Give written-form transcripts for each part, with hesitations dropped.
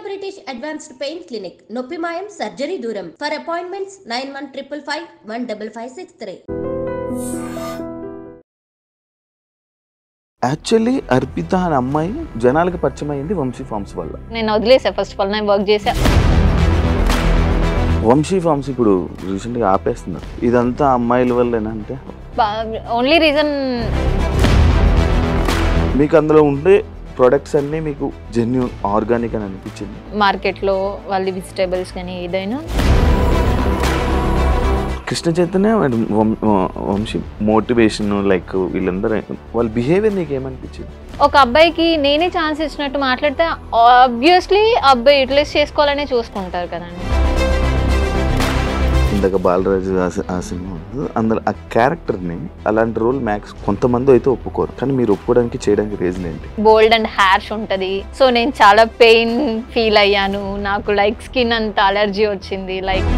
British Advanced Pain Clinic. Noppi Mayam Surgery Duram. For appointments 9155515563. Actually Arpita అనే అమ్మాయి జనాలకు పరిచయం అయింది వంశీ ఫార్మ్స్ వల్ల. నేను వదిలేసా ఫస్ట్ ఆఫ్ ఆల్, నేను వర్క్ చేసా. వంశీ ఫార్మ్స్ ఇప్పుడు రీసెంట్గా ఆపేస్తున్నారు. ఇదంతా అమ్మాయిల వల్లేనా? అంటే ఓన్లీ రీజన్ మీకు అందులో ఉండే ప్రొడక్ట్స్ అన్నీ మీకు జెన్యూన్ ఆర్గానిక్ అని అనిపించింది. మార్కెట్లో వాళ్ళ వెజిటేబుల్స్ కానీ ఏదైనా కృష్ణ చైతన్య వంశీ మోటివేషన్ లైక్ వీళ్ళందరూ వాళ్ళ బిహేవియర్ నీకు ఏమనిపించింది? ఒక అబ్బాయికి నేనే ఛాన్స్ ఇచ్చినట్టు మాట్లాడితే ఆబ్వియస్లీ అబ్బాయి యూటిలైజ్ చేసుకోవాలనే చూసుకుంటారు కదండి. ఇందాక బాలరాజు ఆ సినిమా అందులో ఆ క్యారెక్టర్ని అలాంటి రోల్ మ్యాక్స్ కొంతమంది అయితే ఒప్పుకోరు, కానీ మీరు ఒప్పుకోవడానికి చేయడానికి రీజన్ ఏంటి? బోల్డ్ అండ్ హ్యార్ష్ ఉంటుంది. సో నేను చాలా పెయిన్ ఫీల్ అయ్యాను, నాకు లైక్ స్కిన్ అంత అలర్జీ వచ్చింది. లైక్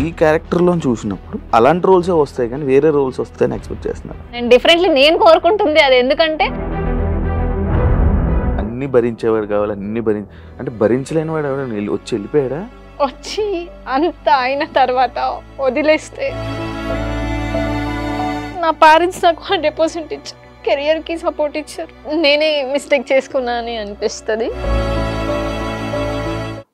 ఈ క్యారెక్టర్లో చూసినప్పుడు అలాంటి రోల్సే వస్తాయి కానీ వేరే రోల్స్ వస్తాయని ఎక్స్పెక్ట్ చేస్తున్నారు. నేను డిఫరెంట్లీ నేను కోరుకుంటుంది అది. ఎందుకంటే అన్ని భరించేవాడు కావాలి, అన్ని అంటే భరించలేని వాడు ఎవరైనా వచ్చి వెళ్ళిపోయాడా? వచ్చి అంత అయిన తర్వాత వదిలేస్తే నా పేరెంట్స్ నాకు 100% ఇచ్చారు, కెరియర్కి సపోర్ట్ ఇచ్చారు. నేనే మిస్టేక్ చేసుకున్నా అని అనిపిస్తుంది.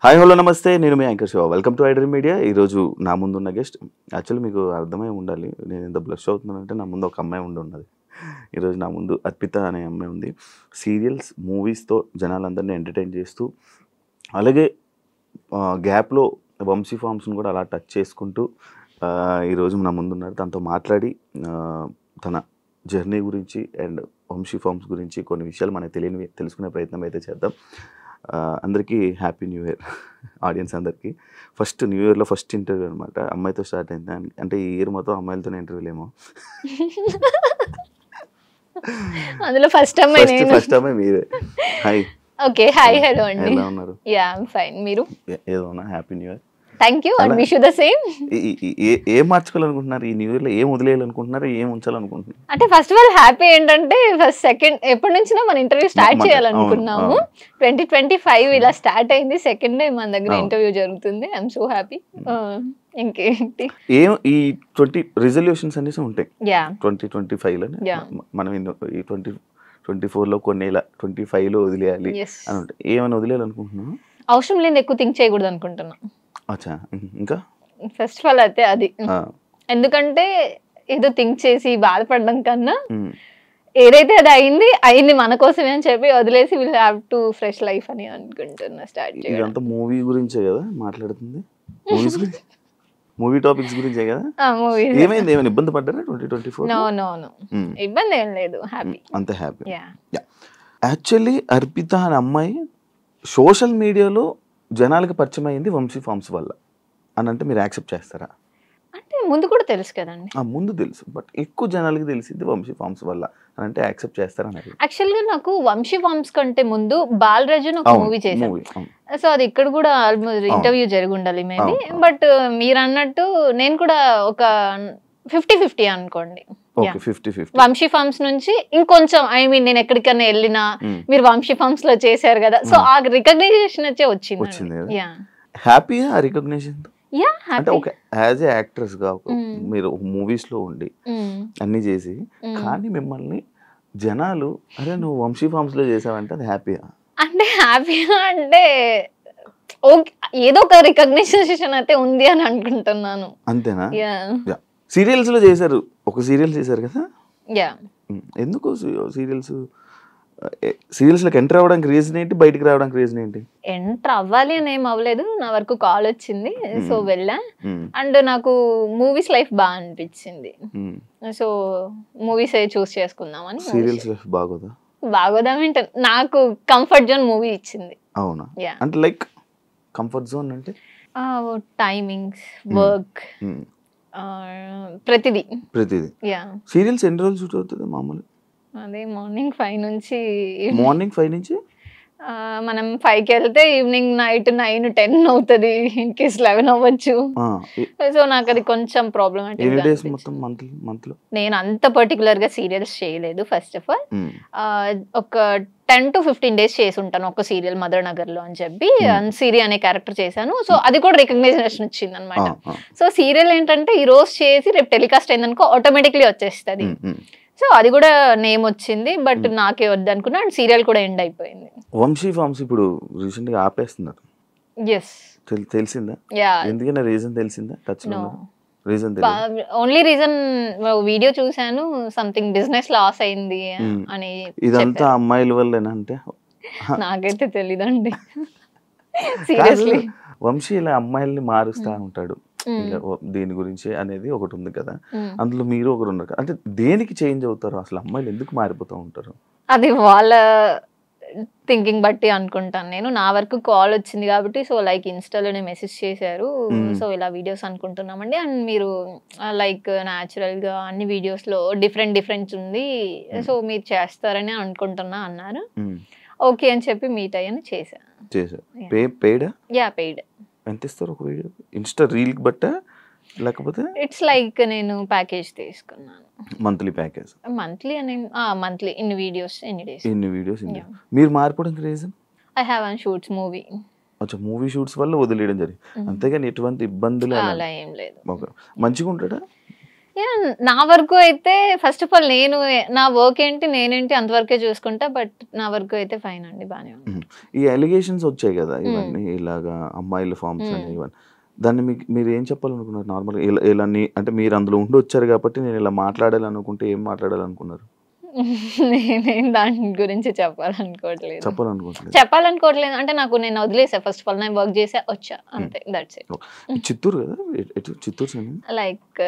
హాయ్ హలో నమస్తే, నేను మీ anchor Shiva. Welcome to iDream media. ఈరోజు నా ముందు ఉన్న గెస్ట్ యాక్చువల్లీ మీకు అర్థమై ఉండాలి నేను ఎంత బ్లష్ అవుతున్నానంటే నా ముందు ఒక అమ్మాయి ఉన్నది. ఈరోజు నా ముందు అర్పిత అనే అమ్మాయి ఉంది. సీరియల్స్ మూవీస్తో జనాలందరినీ ఎంటర్టైన్ చేస్తూ అలాగే గ్యాప్లో వంశీ ఫార్మ్స్ని కూడా అలా టచ్ చేసుకుంటూ ఈరోజు నా ముందున్నారు. తనతో మాట్లాడి తన జర్నీ గురించి అండ్ వంశీ ఫార్మ్స్ గురించి కొన్ని విషయాలు మనకు తెలియనివి తెలుసుకునే ప్రయత్నం అయితే చేద్దాం. అందరికీ హ్యాపీ న్యూ ఇయర్ ఆడియన్స్ అందరికీ. ఫస్ట్ న్యూ ఇయర్లో ఫస్ట్ ఇంటర్వ్యూ అనమాట, అమ్మాయితో స్టార్ట్ అయింది. అంటే ఈ ఇయర్ మొత్తం అమ్మాయిలతోనే ఇంటర్వ్యూలు ఏమో. అందులో ఫస్ట్ టైం మీరే. హాయ్. ఓకే, హాయ్ హలో అండి. ఎలా ఉన్నారు? Yeah I am fine. మీరు? ఏదో happy new year. Thank you and wish you the same. ఏం మార్చుకోవాలనుకుంటున్నారు ఈ న్యూ ఇయర్లో? ఏం వదిలేయాలనుకుంటున్నారు? ఏం ఉంచాలనుకుంటున్నారు? అంటే ఫస్ట్ ఆఫ్ ఆల్ హ్యాపీ ఏంటంటే ఫస్ట్ సెకండ్ ఎప్పటి నుంచినా మన ఇంటర్వ్యూ స్టార్ట్ చేయాలనుకున్నాము. 2025 ఇలా స్టార్ట్ అయింది. సెకండ్ డే మన దగ్గర ఇంటర్వ్యూ జరుగుతుంది. I'm so happy. ఇంకేంటి ఈ 20 రిజల్యూషన్స్ అనేసి ఉంటాయి 2025లో. మనం ఈ 2024లో కొన్ని ఇలా 25లో వదిలేయాలి అని ఉంటాయి. ఏమైనా వదిలేయాలనుకుంటున్నాను? అవసరం లేని ఎక్కువ థింక్ చేయకూడదు అనుకుంటున్నా. అచ్చా, ఇంకా ఫస్ట్ ఆఫ్ ఆల్ అయితే అది. ఎందుకంటే ఏదో థింక్ చేసి బాధపడడం కన్నా ఏదైతే అది అయింది మన కోసమే అని చెప్పి వదిలేసి will have to fresh life అని అనుకుంటున్నా. స్టార్ట్ చేయాలి. ఇదంతా మూవీ గురించే కదా మాట్లాడుతుంది, మూవీ టాపిక్స్ గురించే కదా. ఏమైంది? ఏమైనా ఇబ్బంది పడ్డారా 2024? నో ఇబ్బంది ఏం లేదు, హ్యాపీ, అంత హ్యాపీ. యాక్చువల్లీ అర్పిత అనే అమ్మాయి సోషల్ మీడియాలో జనాలకు పరిచయం అయింది వంశీ ఫార్మ్స్ వల్ల అని అంటే మీరు యాక్సెప్ట్ చేస్తారా? అంటే ముందు కూడా తెలుసు కదండి. ముందు తెలుసు, బట్ ఎక్కువ జనాలకి తెలిసింది వంశీ ఫార్మ్స్ వల్ల అని అంటే యాక్సెప్ట్ చేస్తారా? యాక్చువల్ గా నాకు వంశీ ఫార్మ్స్ కంటే ముందు బాలరాజు ఒక మూవీ చేశాను. సో అది ఇక్కడ కూడా ఆల్మోస్ట్ ఇంటర్వ్యూ జరిగి ఉండాలి మేబీ. బట్ మీరు అన్నట్టు నేను కూడా ఒక 50-50 అనుకోండి. వంశీ ఫార్మ్స్ నుంచి ఇంకొంచెం నేను ఎక్కడికన్నా వెళ్ళినా మీరు వంశీ ఫార్మ్స్ లో చేశారు కదా, సో ఆ రికగ్నైజేషన్ వచ్చే వచ్చింది. హ్యాపీ ఆ రికగ్నిషన్. అంటే ఒక యాజ్ ఏ యాక్ట్రెస్ గా మీరు మూవీస్ లో ఉండి అన్ని చేసి కానీ మిమ్మల్ని జనాలు అరే నువ్వు వంశీ ఫార్మ్స్ లో చేసావంటే అది హ్యాపీయా? అంటే హ్యాపీగా అంటే ఏదో ఒక రికగ్నైజేషన్ అయితే ఉంది అని అనుకుంటున్నాను. అంతేనా? సీరియల్స్ లో చేశారు, ఒక సీరియల్ చేశారు కదా. ఎందుకు సీరియల్స్ లోకి ఎంటర్ అవ్వడానికి రీజన్ ఏంటి? బయటికి రావడానికి రీజన్ ఏంటి? ఎంటర్ అవ్వాలి అని ఏం అవ్వలేదు, నా వరకు కాల్ వచ్చింది సో వెళ్ళా. అండ్ నాకు మూవీస్ లైఫ్ బాగా అనిపించింది, సో మూవీస్ చూస్ చేసుకుందామని. సీరియల్స్ లైఫ్ బాగోదా అంటే నాకు కంఫర్ట్ జోన్ మూవీ ఇచ్చింది. అవునా? అంటే లైక్ కంఫర్ట్ జోన్ అంటే టైమింగ్స్, వర్క్, ప్రతిదీ. సీరియల్స్ ఎన్ని రోజులు షూట్ అవుతుంది మామూలు? అదే మార్నింగ్ 5 నుంచి మనం 5కి వెళ్తే ఈవినింగ్ నైట్ 9-10 అవుతుంది, ఇన్ కేస్ 11 అవ్వచ్చు. సో నాకు అది కొంచెం ప్రాబ్లమాటిక్. నేను అంత పర్టికులర్ గా సీరియల్స్ చేయలేదు. ఫస్ట్ ఆఫ్ ఆల్ ఒక 10 to 15 days చేసి ఉంటాను ఒక సీరియల్ మదర్ నగర్ లో అని చెప్పి, సిరి అనే క్యారెక్టర్ చేశాను. సో అది కూడా రికగ్నైజేషన్ వచ్చింది అనమాట. సో సీరియల్ ఏంటంటే ఈ రోజు చేసి రేపు టెలికాస్ట్ అయిందనుకో ఆటోమేటిక్లీ వచ్చేస్తుంది. సో అది కూడా నేమ్ వచ్చింది, బట్ నాకే వద్దు అనుకున్నా. అండ్ సీరియల్ కూడా ఎండ్ అయిపోయింది. వంశీ ఫార్మ్స్ ఇప్పుడు రీసెంట్ గా ఆపేస్తున్నారు. ఎస్, తెలిసిందా? ఎందుకన్నా రీజన్ తెలిసిందా? టచ్ లో రీజన్ ఓన్లీ రీజన్ వీడియో చూసాను, సంథింగ్ బిజినెస్ లాస్ అయింది అని. ఇదంతా అమ్మాయిల వల్లేనా అంటే? నాకైతే తెలీదండి సీరియస్లీ. వంశీ ఇలా అమ్మాయిల్ని మారుస్తా ఉంటాడు దీని గురించి అనేది ఒకటి ఉంది కదా, అందులో మీరు ఒకరు ఉన్నారు. అంటే దేనికి చేంజ్ అవుతారు అసలు? అమ్మాయిలు ఎందుకు మారిపోతూ ఉంటారు? అది వాళ్ళ థింకింగ్ బట్టి అనుకుంటాను నేను. నా వరకు కాల్ వచ్చింది కాబట్టి, సో లైక్ ఇన్స్టాలోనే మెసేజ్ చేశారు, సో ఇలా వీడియోస్ అనుకుంటున్నామండి, అండ్ మీరు లైక్ న్యాచురల్ గా అన్ని వీడియోస్ లో డిఫరెంట్ ఉంది, సో మీరు చేస్తారని అనుకుంటున్నా అన్నారు. ఓకే అని చెప్పి మీట్ అయ్యాను, చేశాను. పెయిడ్. ఎంత ఇస్తారు ఒక వీడియో? ఇన్స్టా రీల్ బట్ట లేకపోతే ఇట్స్ లైక్ నేను ప్యాకేజ్ తీసుకున్నాను, మంత్లీ ప్యాకేజ్. మంత్లీ అని మంత్లీ ఇన్ని వీడియోస్ ఎన్ని డేస్. మీరు మారిపోవడానికి reason? I have one shoots movie. అచ్చా, మూవీ షూట్స్ వల్ల వదిలేయడం జరిగింది, అంతేగాని ఎటువంటి ఇబ్బందులు అలా ఏం లేదు. మంచిగా ఉంటాడా? నా వరకు అయితే ఫస్ట్ ఆఫ్ ఆల్ నేను నా వర్క్ ఏంటి నేనేంటి అంతవరకే చూసుకుంటా, బట్ నా వరకు అయితే ఫైన్ అండి, బానే ఉంది. ఈ అలిగేషన్స్ వచ్చాయి కదా ఇవన్నీ, ఇలాగా అమ్మాయిల ఫార్మ్స్ అని ఇవన్నీ, దాన్ని మీరు ఏం చెప్పాలనుకున్నారు నార్మల్గా? ఇలా అంటే మీరు అందులో ఉండి వచ్చారు కాబట్టి నేను ఇలా మాట్లాడాలనుకుంటే ఏం మాట్లాడాలనుకున్నారు? నేనేం దాని గురించి చెప్పాలనుకోవట్లేదు అంటే నాకు నేను వదిలేసా. ఫస్ట్ ఆఫ్ ఆల్ నేను వర్క్ చేసా వచ్చా అంతే, దట్స్ ఇట్. చిత్తూరు కదా? Chittoor like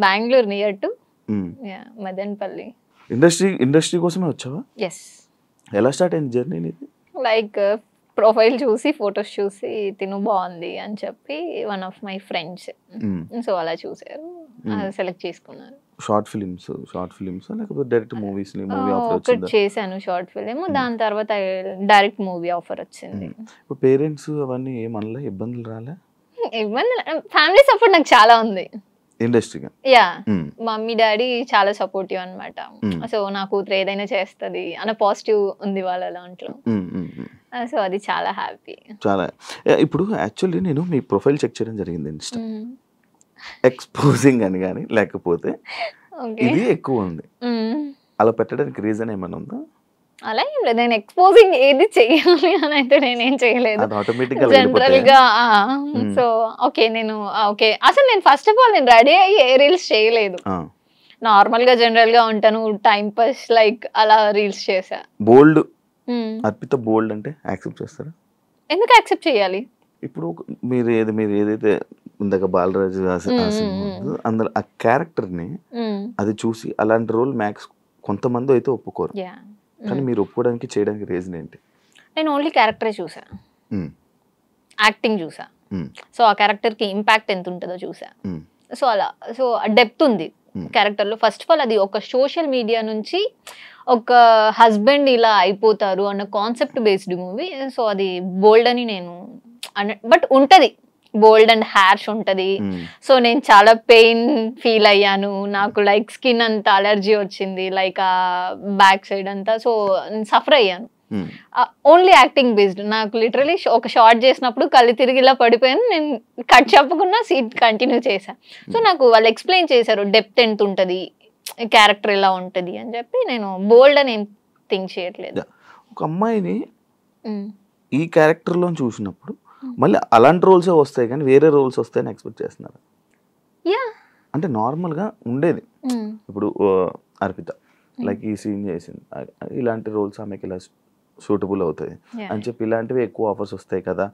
Bengaluru near to Madanapalle. Industry కోసమే వచ్చావా? ఎస్. ఎలా స్టార్ట్ అయింది జర్నీ ఇది? లైక్ ప్రొఫైల్ చూసి ఫొటోస్ చూసి తిను బాగుంది అని చెప్పి one of my friends, so అలా చూసారు, సెలెక్ట్ చేసుకున్నారు. షార్ట్ ఫిలిమ్స్ లేకపోతే డైరెక్ట్ మూవీస్? ఒకటి చేశాను షార్ట్ ఫిలిం, దాని తర్వాత డైరెక్ట్ మూవీ ఆఫర్ వచ్చింది. పేరెంట్స్ అవన్నీ ఏమనలే? ఇబ్బందులు రాలే? ఫ్యామిలీ సపోర్ట్ నాకు చాలా ఉంది ఇండస్ట్రీగా. యా, మమ్మీ డాడీ చాలా సపోర్టివ్ అనమాట. సో నా కూతురు ఏదైనా చేస్తుంది అన్న పాజిటివ్ ఉంది వాళ్ళ దాంట్లో, సో అది చాలా హ్యాపీ. చాలా. ఇప్పుడు యాక్చువల్లీ నేను మీ ప్రొఫైల్ చెక్ చేయడం జరిగింది ఇన్స్టా, ఎక్స్పోజింగ్ అని కానీ లేకపోతే ఇది ఎక్కువ ఉంది, అలా పెట్టడానికి రీజన్ ఏమైనా ఉందా? అలా ఏం లేదు, నేను ఎక్స్పోజింగ్ ఏది చెయ్యాలి అని అయితే నేనేం చేయలేదు జనరల్ గా. సో ఓకే నేను ఓకే అసలు నేను ఫస్ట్ ఆఫ్ ఆల్ నేను రెడీ అయ్యి ఏ రీల్స్ చేయలేదు, నార్మల్ గా జనరల్ గా ఉంటాను, టైం పాస్ లైక్ అలా రీల్స్ చేసా. బోల్డ్ అర్పిత బోల్డ్ అంటే యాక్సెప్ట్ చేస్తారా? ఎందుకు యాక్సెప్ట్ చేయాలి? ఇప్పుడు మీరు ఏదైతే ఇందాక బాలరాజు అందులో ఆ క్యారెక్టర్ ని అది చూసి అలాంటి రోల్ మ్యాక్స్ కొంతమంది అయితే ఒప్పుకోరు, కానీ మీరు ఒప్పుకోవడానికి చేయడానికి రీజన్ ఏంటి? నేను ఓన్లీ క్యారెక్టరే చూసా, యాక్టింగ్ చూసా, సో ఆ క్యారెక్టర్ కి ఇంపాక్ట్ ఎంత ఉంటుందో చూసా. సో అలా సో డెప్త్ ఉంది క్యారెక్టర్ లో. ఫస్ట్ ఆఫ్ ఆల్ అది ఒక సోషల్ మీడియా నుంచి ఒక హస్బెండ్ ఇలా అయిపోతారు అన్న కాన్సెప్ట్ బేస్డ్ మూవీ. సో అది బోల్డ్ అని నేను బట్ ఉంటది, బోల్డ్ అండ్ హ్యార్ష్ ఉంటది. సో నేను చాలా పెయిన్ ఫీల్ అయ్యాను, నాకు లైక్ స్కిన్ అంతా అలర్జీ వచ్చింది, లైక్ ఆ బ్యాక్ సైడ్ అంతా, సో సఫర్ అయ్యాను. Only acting based. నాకు లిటరలీ ఒక షార్ట్ చేసినప్పుడు కళ్ళు తిరిగి ఇలా పడిపోయాను, నేను కట్ చెప్పకుండా సీట్ కంటిన్యూ చేశాను. సో నాకు వాళ్ళు ఎక్స్ప్లెయిన్ చేశారు డెప్త్ ఎంత ఉంటుంది, క్యారెక్టర్ ఎలా ఉంటుంది అని చెప్పి. నేను బోల్డ్ అని ఏం థింక్ చేయట్లేదు. ఒక అమ్మాయిని ఈ క్యారెక్టర్ లో చూసినప్పుడు మళ్ళీ అలాంటి రోల్సే వస్తాయి కానీ వేరే రోల్స్ వస్తాయని ఎక్స్పెక్ట్ చేస్తున్నారు? అంటే నార్మల్ గా ఉండేది ఇప్పుడు అర్పిత లైక్ ఈ సీన్ చేసింది, ఇలాంటి రోల్స్ ఆమెకి ఇలా సూటబుల్ అవుతాయి అని చెప్పి ఇలాంటివి ఎక్కువ ఆఫర్స్ వస్తాయి కదా,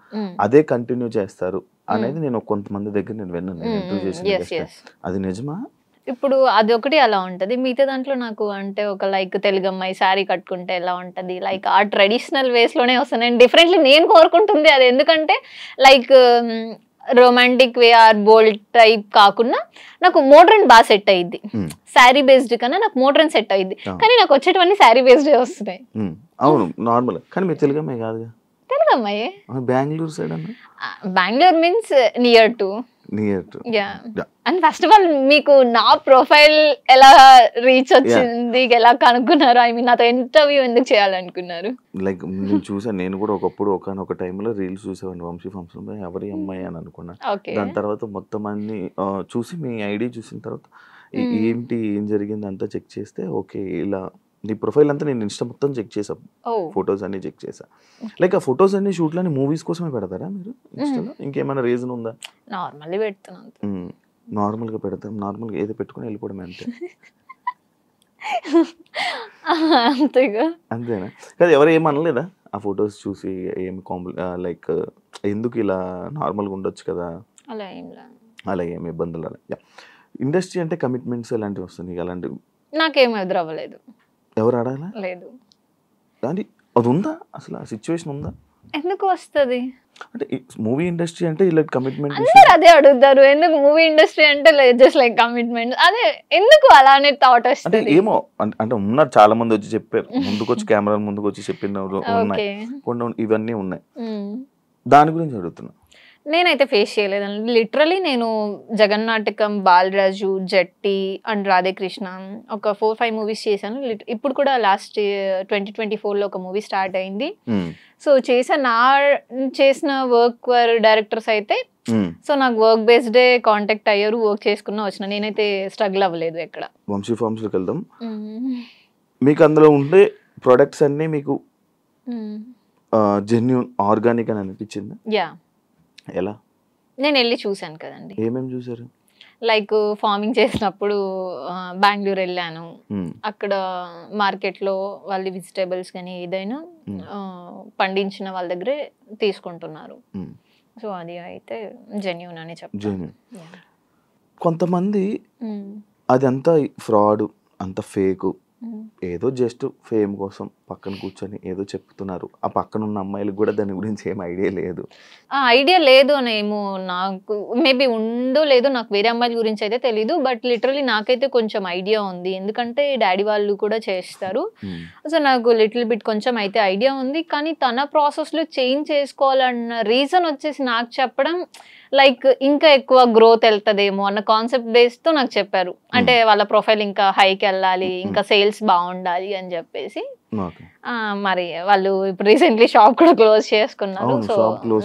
అదే కంటిన్యూ చేస్తారు అనేది నేను కొంతమంది దగ్గర నేను విన్నాను, ఇంటర్వ్యూ చేసిన. అది నిజమా? ఇప్పుడు అది ఒకటి అలా ఉంటది, మిగతా దాంట్లో నాకు అంటే ఒక లైక్ తెలుగు అమ్మాయి శారీ కట్టుకుంటే ఎలా ఉంటది, లైక్ ఆ ట్రెడిషనల్ వేస్ లోనే వస్తాను. నేను డిఫరెంట్లీ నేను కోరుకుంటుంది అది, ఎందుకంటే like romantic way or bold type కాకుండా నాకు మోడ్రన్ బాగా సెట్ అయ్యింది. శారీ బేస్డ్ కన్నా నాకు మోడ్రన్ సెట్ అయ్యింది. కానీ నాకు వచ్చేటవన్నీ శారీ బేస్డ్ వస్తున్నాయి. అవును నార్మల్. కానీ మీరు తెలుగు అమ్మాయి కాదు. తెలుగు అమ్మాయి. బెంగళూరు సైడ్ అన్న. Bengaluru means near to. And first of all మీకు నా ప్రొఫైల్ ఎలా రీచ్ వచ్చింది, ఎలా కనుక్కున్నారు? ఐ మీన్ నాతో ఇంటర్వ్యూ ఎందుకు చేయాలనుకున్నారు? లైక్ నేను చూసాను, నేను కూడా ఒకప్పుడు ఒకనొక టైంలో రీల్స్ చూసేవాడిని వంశీ ఫంక్షన్, ఎవరి అమ్మాయి అని అనుకున్నా. దాని తర్వాత మొత్తం అన్ని చూసి మీ ఐడి చూసిన తర్వాత ఏంటి ఏం జరిగింది అంతా చెక్ చేస్తే ఓకే ఇలా నీ ప్రొఫైల్ అంతా నేను ఇన్స్టా మొత్తం చెక్ చేసా, ఫొటోస్ అన్ని చెక్ చేసా. లైక్ ఆ ఫొటోస్ అన్ని షూట్లని మూవీస్ కోసమే పెడతారా మీరు ఇన్స్టాలో? ఇంకేమైనా రీజన్ ఉందా? నార్మల్లీ పెడుతున్నాను. నార్మల్గా పెడతాం, నార్మల్గా ఏదో పెట్టుకుని వెళ్ళిపోవడమే అంతే. అంతేగా. అంతేనా? కాదు ఎవరు ఏమనలేదా ఆ ఫొటోస్ చూసి? ఏమి లైక్ ఎందుకు ఇలా నార్మల్గా ఉండొచ్చు కదా? అలా ఏమి ఇబ్బందులు అలా? ఇండస్ట్రీ అంటే కమిట్మెంట్స్ ఎలాంటివి వస్తుంది? అలాంటివి నాకేం ఎదురవ్వలేదు. ఎవరు ఆడాలా? లేదు. అది ఉందా అసలు? ఆ సిచ్యువేషన్ ఉందా? ఎందుకు వస్తుంది అంటే మూవీ ఇండస్ట్రీ అంటే ఇలా కమిట్మెంట్ అందరూ అదే అడుగుతారు. ఎందుకు మూవీ ఇండస్ట్రీ అంటే జస్ట్ లైక్ కమిట్మెంట్, అదే ఎందుకు అలానే థాట్ వస్తుంది? అంటే ఏమో అంటే ఉన్నారు చాలా మంది వచ్చి చెప్పారు, ముందుకు వచ్చి కెమెరా ముందుకు వచ్చి చెప్పినవి ఉన్నాయి, కొన్ని ఇవన్నీ ఉన్నాయి. దాని గురించి అడుగుతున్నా. నేనైతే ఫేస్ చేయలేదండి. లిటరలీ నేను జగన్నాటకం, బాలరాజు, జట్టి అండ్ రాధేకృష్ణ ఒక 4-5 మూవీస్ చేశాను. ఇప్పుడు కూడా లాస్ట్ 2024లో ఒక మూవీ స్టార్ట్ అయింది. సో చేసిన వర్క్ డైరెక్టర్స్ అయితే సో నాకు వర్క్ బేస్డే కాంటాక్ట్ అయ్యారు, వర్క్ చేసుకున్నా వచ్చిన. నేనైతే స్ట్రగుల్ అవ్వలేదు ఎక్కడ. వంశీ ఫార్మ్స్ లోకి వెళ్దాం. మీకు అందులో ఉండే ప్రొడక్ట్స్ అన్ని మీకు జెన్యూన్ ఆర్గానిక్ అని అనిపించింది? యా. ఎలా? నేను వెళ్ళి చూసాను కదండి. ఏమేమి చూసారు? లైక్ ఫార్మింగ్ చేసినప్పుడు బెంగళూరు వెళ్ళాను. అక్కడ మార్కెట్లో వాళ్ళ వెజిటేబుల్స్ కానీ ఏదైనా పండించిన వాళ్ళ దగ్గరే తీసుకుంటున్నారు. సో అది అయితే జెన్యూన్ అని చెప్తాను. కొంతమంది అదంతా ఫ్రాడ్, అంత ఫేక్, ఏదో జస్ట్ ఫేమ్ కోసం పక్కన కూర్చొని ఏదో చెప్తున్నారు. ఆ పక్కన ఉన్న అమ్మాయిలకు కూడా దాని గురించి ఏం ఐడియా లేదు. ఐడియా లేదు అనేమో, నాకు మేబీ ఉందో లేదో, నాకు వేరే అమ్మాయిల గురించి అయితే తెలీదు. బట్ లిటరలీ నాకైతే కొంచెం ఐడియా ఉంది, ఎందుకంటే డాడీ వాళ్ళు కూడా చేస్తారు. సో నాకు లిటిల్ బిట్ కొంచెం అయితే ఐడియా ఉంది. కానీ తన ప్రాసెస్లో చేంజ్ చేసుకోవాలన్న రీజన్ వచ్చేసి నాకు చెప్పడం లైక్ ఇంకా ఎక్కువ గ్రోత్ వెళ్తుందేమో అన్న కాన్సెప్ట్ బేస్తో నాకు చెప్పారు. అంటే వాళ్ళ ప్రొఫైల్ ఇంకా హైకి వెళ్ళాలి, ఇంకా సేల్స్ బాగుండాలి అని చెప్పేసి. మరి వాళ్ళు ఇప్పుడు రీసెంట్లీ షాప్ కూడా క్లోజ్ చేసుకున్నారు. సో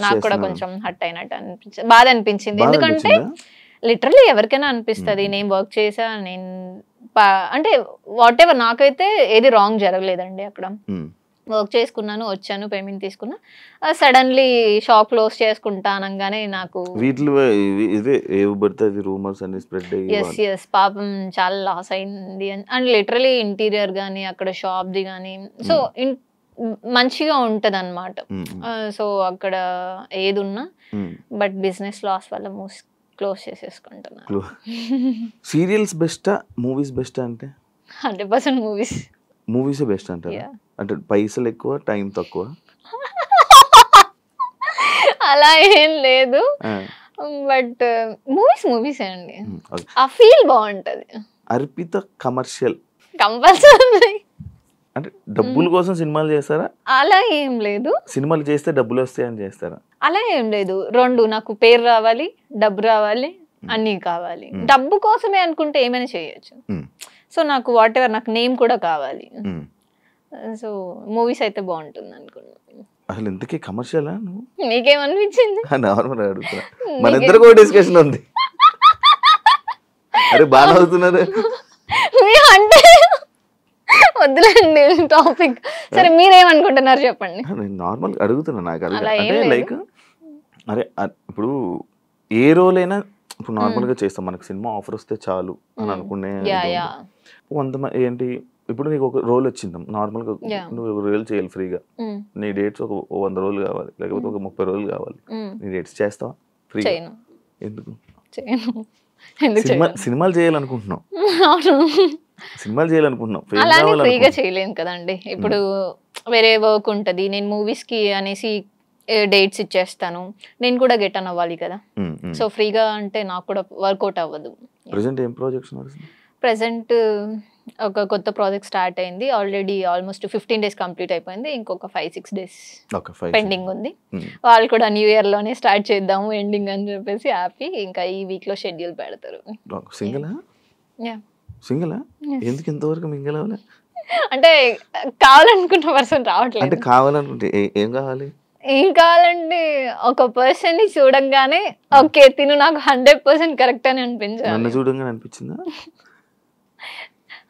నాకు కూడా కొంచెం హట్ అయినట్టు అనిపించింది, బాధ అనిపించింది. ఎందుకంటే లిటరలీ ఎవరికైనా అనిపిస్తుంది, నేను వర్క్ చేసా, నేను అంటే వాట్ ఎవర్, నాకైతే ఏది రాంగ్ జరగలేదండి. అక్కడ వర్క్ చేసుకున్నాను, వచ్చాను, పేమెంట్ తీసుకున్నా. సడన్లీ షాప్ క్లోజ్ చేసుకుంటా అనగానే నాకు పాపం చాలా లాస్ అయింది. అండ్ లిటరలీ ఇంటీరియర్ కానీ అక్కడ షాప్ది కానీ సో మంచిగా ఉంటది అన్నమాట. సో అక్కడ ఏది ఉన్నా బట్ బిజినెస్ లాస్ వల్ల క్లోజ్ చేసేసుకుంటున్నాను. సీరియల్స్ బెస్టా మూవీస్ బెస్టా? అంటే 100% మూవీస్. మూవీస్ బెస్ట్ అంటారా? అంటే పైసలు ఎక్కువ, టైం తక్కువ? అలా ఏం లేదు, బట్ మూవీస్ అండి. ఆ ఫీల్ బాగుంటది. Arpita commercial compulsory. అంటే డబ్బుల కోసం సినిమాలు చేస్తారా? అలా ఏం లేదు. సినిమాలు చేస్తే డబ్బులు వస్తాయని చేస్తారా? అలా ఏం లేదు. రెండు, నాకు పేరు రావాలి, డబ్బు రావాలి, అన్నీ కావాలి. డబ్బు కోసమే అనుకుంటే ఏమైనా చేయొచ్చు. సో నాకు వాట్ ఎవర్, నాకు నేమ్ కూడా కావాలి. సో మూవీస్ అయితే బాగుంటుంది అనుకున్నాను. అసలు ఇంతకీ కమర్షియలా? మీకేమనిపించింది? నార్మల్ అడుగుతున్నా, మన ఇద్దరు డిస్కషన్ ఉంది. అరే బాగా అవుతున్నారు అంటే వద్దులేండి టాపిక్. సరే మీరేమనుకుంటున్నారు చెప్పండి. నార్మల్ అడుగుతున్నా. నాకు అంటే లైక్ అరే ఇప్పుడు ఏ రోల్ అయినా ఇప్పుడు నార్మల్ గా చేస్తాం, మనకు సినిమా ఆఫర్ వస్తే చాలు అని అనుకునే కొంతమంది ఏంటి, ఇప్పుడు నీకు ఒక రోల్ వచ్చింది నార్మల్ గా, నువ్వు రోల్ చేయాలి ఫ్రీగా, నీ డేట్స్ ఒక 100 రోజులు కావాలి, లేకపోతే ఒక 30 రోజులు కావాలి, నీ డేట్స్ చేస్తావా ఫ్రీ? ఎందుకు? సినిమాలు చేయాలనుకుంటున్నావు, సినిమాలు చేయాలనుకుంటున్నావు, ఫ్రీగా చేయలేను కదండి. ఇప్పుడు వేరే వర్క్ ఉంటది, నేను మూవీస్ కి అనేసి డేట్స్ ఇచ్చేస్తాను, నేను కూడా గెట్ అన్ అవ్వాలి కదా. సో ఫ్రీగా అంటే నాకు కూడా వర్కౌట్ అవ్వదు. ప్రెసెంట్ ఒక కొత్త ప్రాజెక్ట్ స్టార్ట్ అయింది ఆల్రెడీ, ఆల్మోస్ట్ 15 days కంప్లీట్ అయిపోయింది, ఇంకొక 5-6 days పెండింగ్ ఉంది. వాళ్ళు కూడా న్యూ ఇయర్ లోనే స్టార్ట్ చేద్దాము ఎండింగ్ అని చెప్పేసి హ్యాపీ. ఇంకా ఈ వీక్ లో షెడ్యూల్ పెడతారు. అంటే కావాలనుకున్న పర్సన్ రావట్లేదు. అంటే కావాలనుకుంటే ఏం కావాలి? ఏం కావాలంటే ఒక పర్సన్ ని చూడంగానే ఓకే తిను నాకు 100% కరెక్ట్ అని అనిపించాలి. నన్ను చూడంగానే అనిపించిందా?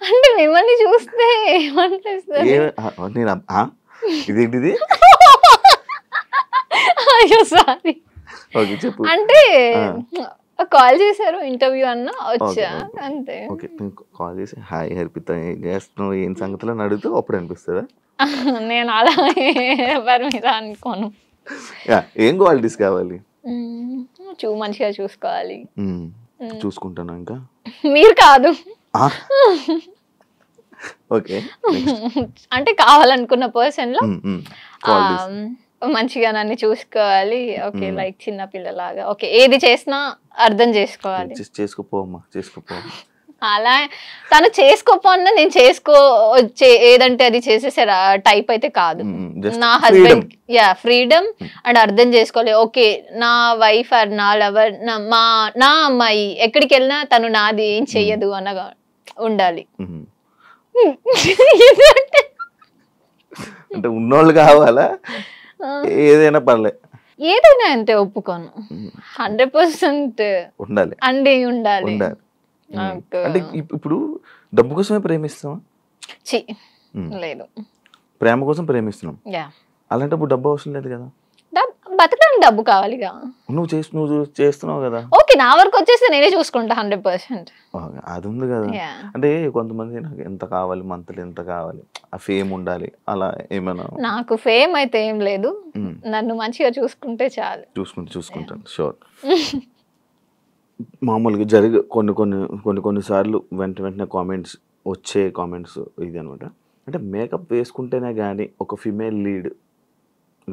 అంటే మిమ్మల్ని చూస్తే ఏమనిపిస్తుంది? ఇదేంటిది? అయ్యో సారీ. అంటే కాల్ చేశారు ఇంటర్వ్యూ అన్న వచ్చా అంతే. కాల్ చేసి హాయ్ హర్పిత ఏం చేస్తున్నావు ఏం సంగతిలో అడిగితే అప్పుడు అనిపిస్తుందా? నేను అలా ఎవరి మీద అనుకోను. ఏం క్వాలిటీస్ కావాలి? మంచిగా చూసుకోవాలి. చూసుకుంటాను. ఇంకా మీరు కాదు. ఓకే, అంటే కావాలనుకున్న పర్సన్ లో మంచిగా నన్ను చూసుకోవాలి. ఓకే, లైక్ చిన్న పిల్లలాగా ఓకే ఏది చేసినా అర్థం చేసుకోవాలి. చేసుకోపోమ్మా చేసుకోపో. అలా తను చేసుకోపోన్నా నేను ఏదంటే అది చేసేసే టైప్ అయితే కాదు. నా హస్బెండ్ ఫ్రీడమ్ అండ్ అర్థం చేసుకోవాలి. ఓకే నా వైఫ్ ఆర్ నా లవర్ నా అమ్మాయి ఎక్కడికి వెళ్ళినా తను నాది ఏం చెయ్యదు అనగా ఉండాలి. అంటే ఉన్నోళ్ళు కావాలా? ఏదైనా పర్లే, ఏదైనా అంటే ఒప్పుకోను. 100% ఉండాలి అండి ఉండాలి. అంటే ఇప్పుడు డబ్బు కోసమే ప్రేమిస్తావా? లేదు, ప్రేమ కోసం ప్రేమిస్తున్నాం. అలాంటప్పుడు డబ్బు అవసరం లేదు కదా. బతకడానికి డబ్బు కావాలిగా. నువ్వు చేస్తున్నావు కదా. ఓకే నా వరకు వచ్చేసి నేనే చూసుకుంటా 100%. అది ఉంది కదా. అంటే కొంతమంది నాకు ఎంత కావాలి, మంత్లీ ఎంత కావాలి, ఆ ఫేమ్ ఉండాలి, అలా ఏమైనా? నాకు ఫేమ్ అయితే ఏం లేదు, నన్ను మంచిగా చూసుకుంటే చాలు. చూసుకుంటాను షూర్. మామూలుగా కొన్ని సార్లు వెంటనే కామెంట్స్ వచ్చే కామెంట్స్ ఇది అనమాట. అంటే మేకప్ వేసుకుంటేనే కానీ ఒక ఫిమేల్ లీడ్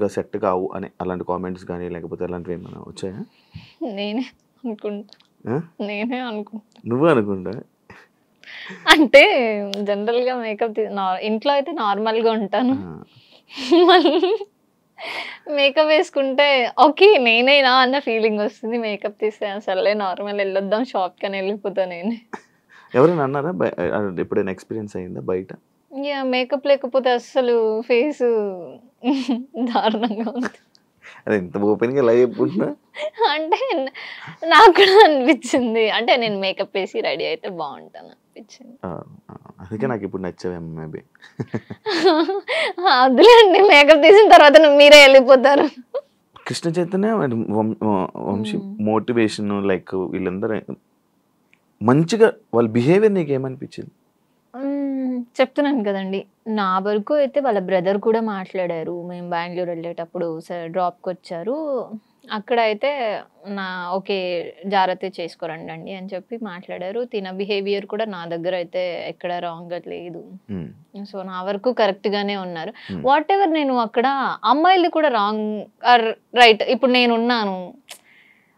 గా సెట్ కావు అని అలాంటి కామెంట్స్ కానీ లేకపోతే అలాంటివి ఏమైనా వచ్చాయా? నేనే అనుకుంటా. నువ్వు అనుకుంటా? అంటే జనరల్ గా మేకప్ ఇంట్లో అయితే నార్మల్ గా ఉంటాను, మేకప్ వేసుకుంటే ఓకే నేనేనా అన్న ఫీలింగ్ వస్తుంది. మేకప్ తీస్తే అసలే నార్మల్ వెళ్ళొద్దాం షాప్ కని వెళ్ళిపోతా నేనే. ఎవరైనా అన్నారా? ఎప్పుడైనా ఎక్స్పీరియన్స్ అయిందా బయట? మేకప్ లేకపోతే అసలు ఫేస్ దారుణంగా ఉంది. అదే ఇంత ఓపెన్ గా లైవ్ చెప్పుకుంటున్నా. అంటే నాకు కూడా అనిపించింది, అంటే నేను మేకప్ వేసి రెడీ అయితే బాగుంటాను అనిపించింది. అందుకే నాకు ఇప్పుడు నచ్చావేమో మేబీ. అదిలేండి, మేకప్ తీసిన తర్వాత మీరే వెళ్ళిపోతారు. కృష్ణ చైతన్య వంశీ మోటివేషన్ లైక్ వీళ్ళందరూ మంచిగా వాళ్ళ బిహేవియర్ నీకు ఏమనిపించింది? చెప్తున్నాను కదండి, నా వరకు అయితే వాళ్ళ బ్రదర్ కూడా మాట్లాడారు. మేము బెంగళూరు వెళ్ళేటప్పుడు డ్రాప్కి వచ్చారు, అక్కడ అయితే ఓకే జాగ్రత్త చేసుకోరండి అండి అని చెప్పి మాట్లాడారు. తిన బిహేవియర్ కూడా నా దగ్గర అయితే ఎక్కడ రాంగ్ లేదు. సో నా వరకు కరెక్ట్ గానే ఉన్నారు. వాట్ ఎవర్ నేను అక్కడ అమ్మాయిలు కూడా రాంగ్ ఆర్ రైట్. ఇప్పుడు నేనున్నాను,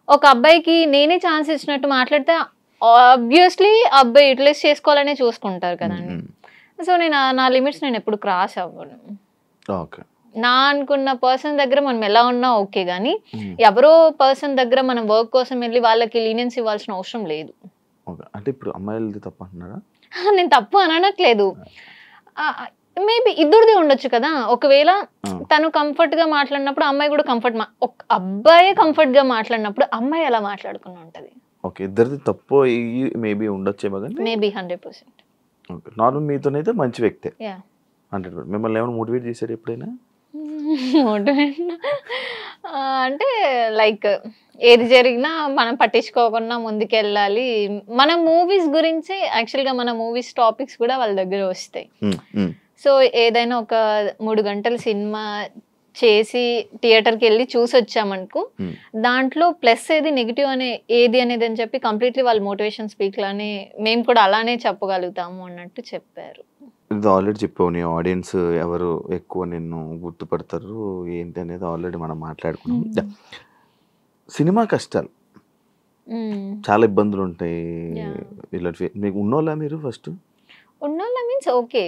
ఒక అబ్బాయికి నేనే ఛాన్స్ ఇచ్చినట్టు మాట్లాడితే ఆబ్వియస్లీ అబ్బాయి యూటిలైజ్ చేసుకోవాలనే చూసుకుంటారు కదండి. సో నేను నా లిమిట్స్ నేను ఎప్పుడు క్రాస్ అవ్వను. నా అనుకున్న పర్సన్ దగ్గర మనం ఎలా ఉన్నా ఓకే, కానీ ఎవరో పర్సన్ దగ్గర మనం వర్క్ కోసం వెళ్ళి వాళ్ళకి లీనియన్స్ ఇవ్వాల్సిన అవసరం లేదు. అంటే ఇప్పుడు అమ్మాయిలది తప్పు అంటున్నారా? నేను తప్పు అనట్లేదు, మేబీ ఇద్దరిది ఉండొచ్చు కదా. ఒకవేళ తను కంఫర్ట్ గా మాట్లాడినప్పుడు అమ్మాయి కూడా అబ్బాయి కంఫర్ట్ గా మాట్లాడినప్పుడు అమ్మాయి ఎలా మాట్లాడుకుని ఉంటది. ఓకే, ఇద్దరిది తప్పు మేబీ ఉండొచ్చేమో కానీ మేబీ 100%. నార్మల్ మీతోనైతే మంచి వ్యక్తే 100%. మిమ్మల్ని ఏమైనా మోటివేట్ చేశారు ఎప్పుడైనా? మోటివేట్ అంటే లైక్ ఏది జరిగినా మనం పట్టించుకోకుండా ముందుకెళ్ళాలి. మన మూవీస్ గురించి యాక్చువల్గా మన మూవీస్ టాపిక్స్ కూడా వాళ్ళ దగ్గర వస్తాయి. సో ఏదైనా ఒక 3 గంటల సినిమా చేసి థియేటర్కి వెళ్ళి చూసి వచ్చామనుకో, దాంట్లో ప్లస్ ఏది నెగిటివ్ ఏది అనేది అని చెప్పి కంప్లీట్లీ వాళ్ళు మోటివేషన్ స్పీక్ లానే మేము కూడా అలానే చెప్పగలుగుతాము అన్నట్టు చెప్పారు. ఇది ఆల్రెడీ చెప్పావు, నీ ఆడియన్స్ ఎవరు ఎక్కువ నిన్ను గుర్తుపడతారు ఏంటి అనేది ఆల్రెడీ మనం మాట్లాడుకున్నాం. సినిమా కష్టాలు చాలా ఇబ్బందులు ఉంటాయి. ఇలాంటి మీకు ఉన్నోళ్ళా మీరు ఫస్ట్? ఉన్నోళ్ళ మీన్స్ ఓకే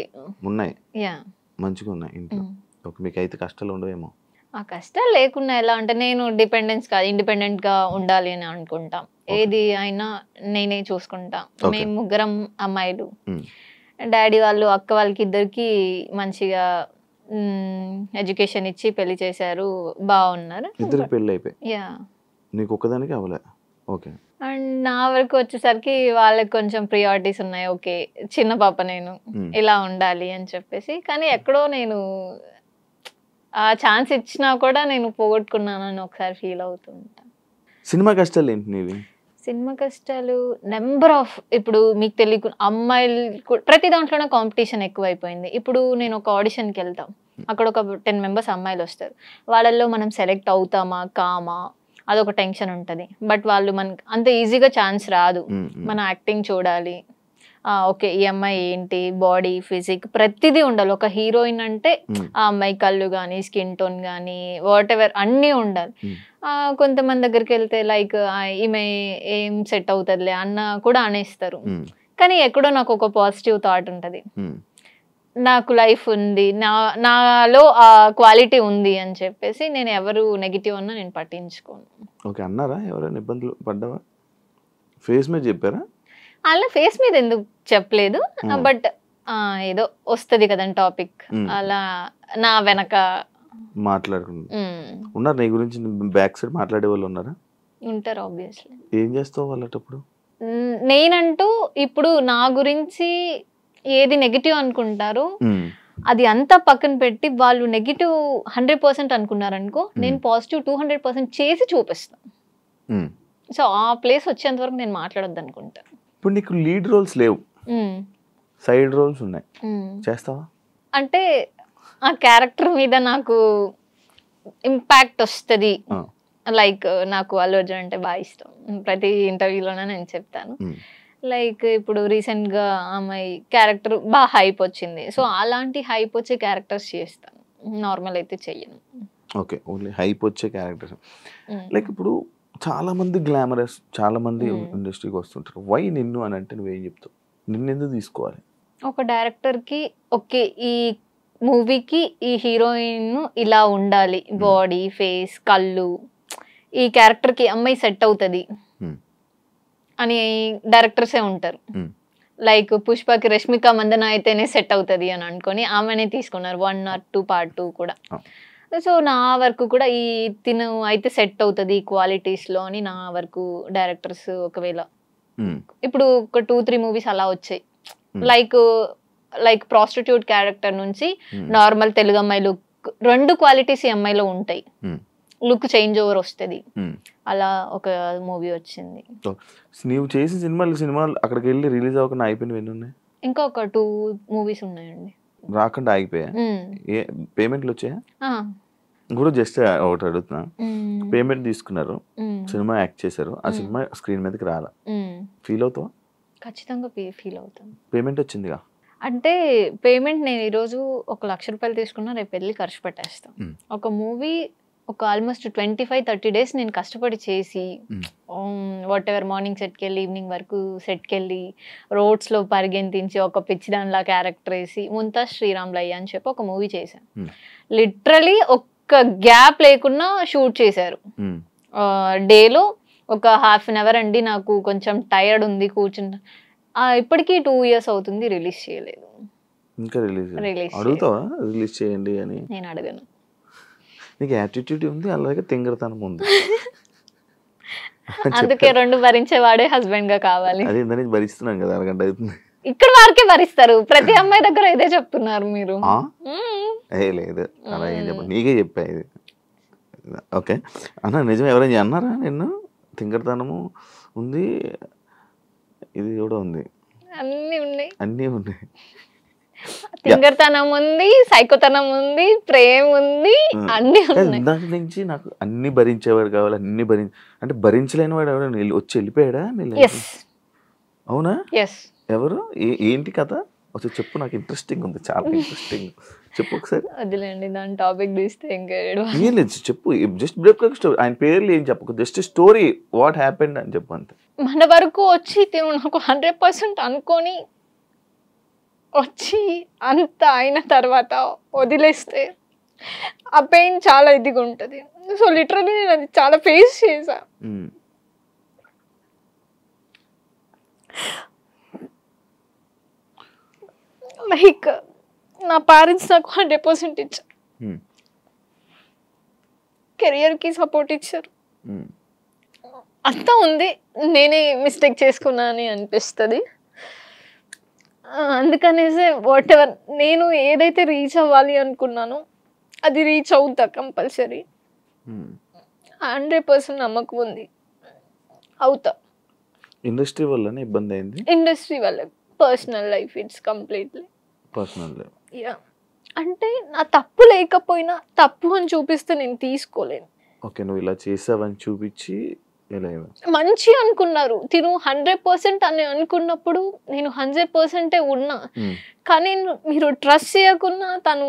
ఉన్నాయి, యా మంచిగా ఉన్నాయి ఇంట్లో. ఓకే, మీకు అయితే కష్టాలు ఉండవేమో? ఆ కష్టాలు లేకుండా ఎలా అంటే నేను డిపెండెన్స్ కాదు, ఇండిపెండెంట్ గా ఉండాలి అని అనుకుంటాం. ఏది అయినా నేనే చూసుకుంటా. మేము ముగ్గురం అమ్మాయిలు, డాడీ వాళ్ళు అక్క వాళ్ళకి ఇద్దరికి మంచిగా ఎడ్యుకేషన్ ఇచ్చి పెళ్లి చేశారు, బాగున్నారు. ఇద్దరికి పెళ్లి అయిపోయి యా, నీకు ఒక్కదానికి అవ్వలే? ఓకే. అండ్ నా వరకు వచ్చేసరికి వాళ్ళకి కొంచెం ప్రియారిటీస్ ఉన్నాయి. ఓకే చిన్న పాప నేను, ఇలా ఉండాలి అని చెప్పేసి. కానీ ఎక్కడో నేను ఆ ఛాన్స్ ఇచ్చినా కూడా నేను పోగొట్టుకున్నానని ఒకసారి ఫీల్ అవుతుంటా. సినిమా కష్టాలు ఏంటి నీవి? సినిమా కష్టాలు నెంబర్ ఆఫ్. ఇప్పుడు మీకు తెలియకు అమ్మాయిలు ప్రతి దాంట్లోనే కాంపిటీషన్ ఎక్కువైపోయింది. ఇప్పుడు నేను ఒక ఆడిషన్కి వెళ్తాం, అక్కడ ఒక 10 మెంబర్స్ అమ్మాయిలు వస్తారు. వాళ్ళల్లో మనం సెలెక్ట్ అవుతామా కామా అదొక టెన్షన్ ఉంటుంది. బట్ వాళ్ళు మనకి అంత ఈజీగా ఛాన్స్ రాదు. మన యాక్టింగ్ చూడాలి, ఓకే ఈ అమ్మాయి ఏంటి, బాడీ ఫిజిక్ ప్రతిదీ ఉండాలి. ఒక హీరోయిన్ అంటే ఆ అమ్మాయి కళ్ళు కానీ స్కిన్ టోన్ కానీ వాట్ ఎవర్ అన్నీ ఉండాలి. కొంతమంది దగ్గరికి వెళ్తే లైక్ ఈమె ఏం సెట్ అవుతుందిలే అన్న కూడా అనేస్తారు. కానీ ఎక్కడో నాకు ఒక పాజిటివ్ థాట్ ఉంటుంది, నాకు లైఫ్ ఉంది, నాలో ఆ క్వాలిటీ ఉంది అని చెప్పేసి నేను ఎవరు నెగిటివ్ అన్నా నేను పట్టించుకోను. ఓకే, అన్నారా ఎవరైనా ఇబ్బందులు పడ్డావా? ఫేస్ మీద చెప్పారా? అలా ఫేస్ మీద ఎందుకు చెప్పలేదు, బట్ ఏదో వస్తుంది కదండి టాపిక్, అలా నా వెనక మాట్లాడుకుంటా ఉన్నారు. నీ గురించి బ్యాక్ సైడ్ మాట్లాడే వాళ్ళు ఉన్నారా? ఉంటారు ఆబ్వియస్లీ. ఏం చేస్తావు వాళ్ళటప్పుడు? నేనంటూ ఇప్పుడు నా గురించి ఏది నెగిటివ్ అనుకుంటారో అది అంతా పక్కన పెట్టి వాళ్ళు నెగిటివ్ 100% అనుకున్నారనుకో, నేను పాజిటివ్ 200% చేసి చూపిస్తాను. సో ఆ ప్లేస్ వచ్చేంత వరకు నేను మాట్లాడొద్దు అనుకుంటా. ఇప్పుడు నీకు లీడ్ రోల్స్ లేవు, సైడ్ రోల్స్ ఉన్నాయి, చేస్తావా? అంటే ఆ క్యారెక్టర్ మీద నాకు ఇంపాక్ట్ వస్తుంది. లైక్ నాకు అల్లు అర్జున్ అంటే బాగా ఇష్టం, ప్రతి ఇంటర్వ్యూలోనే నేను చెప్తాను. లైక్ ఇప్పుడు రీసెంట్గా అమ్మాయి క్యారెక్టర్ బాగా హైప్ వచ్చింది, సో అలాంటి హైప్ వచ్చే క్యారెక్టర్స్ చేస్తాను, నార్మల్ అయితే చెయ్యను. ఓకే, ఓన్లీ హైప్ వచ్చే క్యారెక్టర్స్. లైక్ ఇప్పుడు చాలా మంది గ్లామరస్, చాలా మంది ఇండస్ట్రీకి వస్తుంటారు. వై నిన్ను అని అంటే నువ్వేం చెప్తావు? నిన్ను ఎందుకు తీసుకోవాలి? ఒక డైరెక్టర్కి ఓకే ఈ మూవీకి ఈ హీరోయిన్ ఇలా ఉండాలి, బాడీ ఫేస్ కళ్ళు, ఈ క్యారెక్టర్కి అమ్మాయి సెట్ అవుతుంది అని డైరెక్టర్సే ఉంటారు. లైక్ పుష్పకి రష్మిక మందన అయితేనే సెట్ అవుతుంది అని అనుకొని ఆమెనే తీసుకున్నారు 1 or 2 part 2 కూడా. సో నా వరకు కూడా ఈ తిను అయితే సెట్ అవుతుంది క్వాలిటీస్లో అని నా వరకు డైరెక్టర్స్ ఒకవేళ ఇప్పుడు ఒక 2-3 మూవీస్ అలా వచ్చాయి. లైక్ ప్రాస్టిట్యూట్ క్యారెక్టర్ నుంచి నార్మల్ తెలుగు అమ్మాయి లుక్, 2 క్వాలిటీస్ ఈ అమ్మాయిలో ఉంటాయి, లుక్ చేంజ్ ఓవర్ వస్తుంది. అలా ఒక మూవీ వచ్చింది. నీవు చేసిన సినిమాలు అక్కడికి వెళ్ళి రిలీజ్ అవ్వకుండా అయిపోయినవి ఎన్ని ఉన్నాయి? ఇంకా ఒక 2 మూవీస్ ఉన్నాయండి, రాకుండా ఆగిపోయా. పేమెంట్లు వచ్చాయా? కూడా జస్ట్ ఒకటి అడుగుతున్నా, పేమెంట్ తీసుకున్నారు, సినిమా యాక్ట్ చేశారు, ఆ సినిమా స్క్రీన్ మీదకి రాలా, ఫీల్ అవుతావా? ఖచ్చితంగా ఫీల్ అవుతాను. పేమెంట్ వచ్చిందిగా అంటే పేమెంట్ నేను ఈరోజు 1 లక్ష రూపాయలు తీసుకున్నా, రేపు వెళ్ళి ఖర్చు పెట్టేస్తాను. ఒక మూవీ ఒక ఆల్మోస్ట్ 25-30 డేస్ నేను కష్టపడి చేసి వాట్ ఎవర్ మార్నింగ్ సెట్కి వెళ్ళి ఈవినింగ్ వరకు సెట్కి వెళ్ళి రోడ్స్లో పరిగెంతించి ఒక పిచ్చి దానిలా క్యారెక్టర్ వేసి ముంతాజ్ శ్రీరామ్లయ్య అని చెప్పి ఒక మూవీ చేశాను. లిటరలీ ఒక్క గ్యాప్ లేకుండా షూట్ చేశారు. డేలో ఒక 1/2 hour అండి, నాకు కొంచెం టైర్డ్ ఉంది కూర్చుంటా. ఇప్పటికీ 2 years అవుతుంది, రిలీజ్ చేయలేదు. ఇంకా రిలీజ్ అడుగుతావా? రిలీజ్ చేయండి అని నేను అడగను. నీకు యాటిట్యూడ్ ఉంది, అలాగే తింగరతనం ఉంది, అందుకే 2 భరించేవాడే హస్బెండ్ గా కావాలి. అదే దాన్ని భరిస్తున్నాం కదా, అరగంట అవుతుంది. ఇక్కడ వారికే భరిస్తారు, ప్రతి అమ్మాయి దగ్గర ఇదే చెప్తున్నారు మీరు. లేదు అలా ఏం చెప్పండి, నీకే చెప్పా ఇది. ఓకే అన్న, నిజం ఎవరైనా అన్నారా నిన్ను తింగరతనము ఉంది, ఇది కూడా ఉంది, అన్నీ ఉన్నాయి, తింగరతనం ఉంది, సైకోతనం ఉంది, ప్రేమ ఉంది, అన్ని ఉన్నాయి. దాని నుంచి నాకు అన్ని భరించేవాడు కావాలి, అన్ని అంటే భరించలేని వాడు ఎవరైనా వచ్చి వెళ్ళిపోయాడా? అవునా? ఎవరు? ఏంటి కథ? అసలు చెప్పు, నాకు ఇంట్రెస్టింగ్ ఉంది, చాలా ఇంట్రెస్టింగ్. చెప్పు ఒకసారి. వదిలేండి, దాని టాపిక్ తీస్తే ఇంకా ఏం లేదు, చెప్పు. జస్ట్ బ్రేక్ స్టోరీ, ఆయన పేర్లు ఏం చెప్పకు, జస్ట్ స్టోరీ వాట్ హ్యాపెండ్ అని చెప్పు అంతే. మన వరకు వచ్చి తిను నాకు 100% అనుకొని వచ్చి అంత అయిన తర్వాత వదిలేస్తే ఆ పెయిన్ చాలా ఇదిగా ఉంటుంది. సో లిటరలీ నేను అది చాలా ఫేస్ చేశా. లైక్ నా పేరెంట్స్ నాకు 100% ఇచ్చారు, కెరియర్కి సపోర్ట్ ఇచ్చారు, అంతా ఉంది. నేనే మిస్టేక్ చేసుకున్నా అని అనిపిస్తుంది. అందుకనేసే వాట్ ఎవర్ నేను ఏదైతే రీచ్ అవ్వాలి అనుకున్నానో అది రీచ్ అవుతా కంపల్సరీ. 100% నమ్మకం ఉంది, అవుతా. ఇండస్ట్రీ వల్లనే ఇబ్బంది అయింది? ఇండస్ట్రీ వల్ల, personal life it's completely personal life. Yeah, అంటే నా తప్పు లేకపోయినా తప్పు అని చూపిస్తే నేను తీసుకోలేను. ఓకే, నువ్వు ఇలా చేసావని చూపించి మంచి అనుకున్నారు తిను 100% అని అనుకున్నప్పుడు నేను 100% ఉన్నా. కానీ మీరు ట్రస్ట్ చేయకున్నా తను